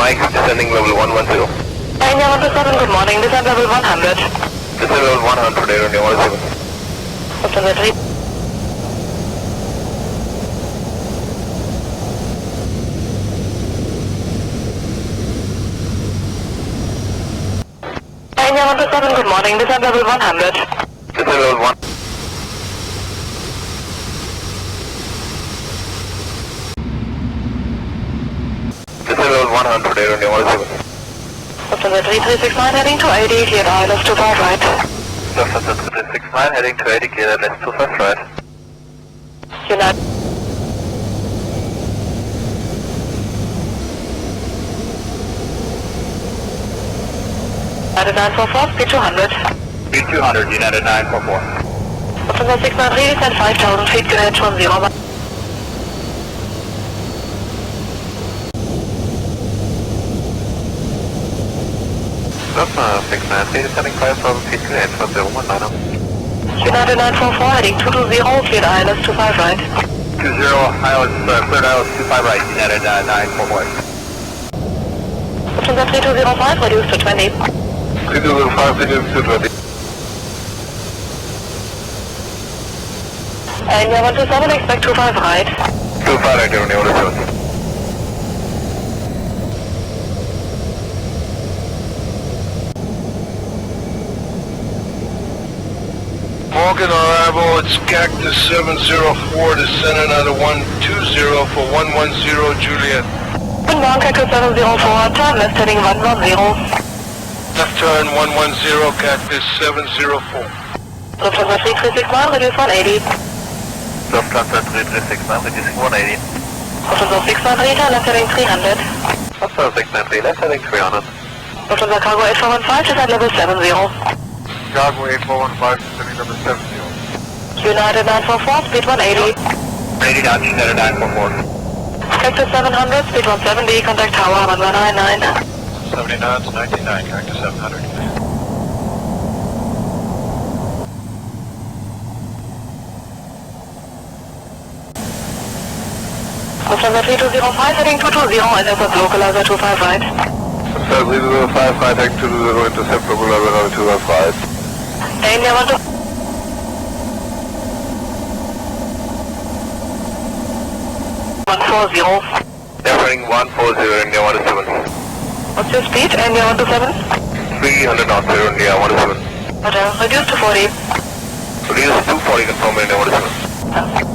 Mike, descending level 110. India 127, good morning, descend level 100. Descend level 100, Air India 107. Lufthansa 3. India 127, good morning, descend level 100. Descend level 1. Descend level 100, Air India 107. Lufthansa 3369 heading to 80, cleared ILS 25 right. Lufthansa 3369 heading to 80, cleared ILS 25 right. United. United 944, speed 200. Speed 200, United 944. Lufthansa 693, descend 5000 feet, cleared 10. Lufthansa 693, descending 5000 feet, cleared 1019. United 944 heading 220, cleared ILS 25 right. 20, ILS, cleared ILS 25 right, United 944. Lufthansa 3205, reduced to 20. 3205, reduced to 20. India 127, expect 25 right. 25 right, Air India 107. Morgan arrival at Cactus 704, descending out of 120 for 110 Juliet. Good morning, Cactus 704, turn left heading 110. Left turn 110, Cactus 704. Lufthansa 3369, reduce 180. Lufthansa 3369, reducing 180. Lufthansa 693, turn left heading 300. Lufthansa 693, left heading 300. Lufthansa cargo 8415, descend level 70. Chicago 8415, descending level 70. United 944, speed 180. 80 knots, United 944. Cactus 700, speed 170, contact tower 1199. 70 knots, 99, Cactus 700. Lufthansa 3205, heading 220, intercept localizer 25 right. Lufthansa 3205, right heading 220, intercept localizer 25 right. India 120. Airfreighting 140, India 107. What's your speed? India 127? 300 knots, Air India 107. Hotel, reduce to 40. Reduce to 240, confirm India 107.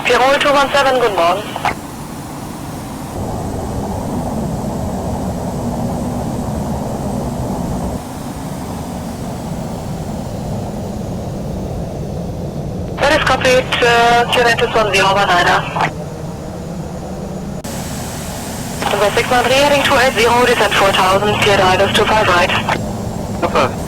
Tirol 217, good morning. That is copied, United 1019. Number 693 heading 280, descend 4000, cleared ILS 25 right. Lufthansa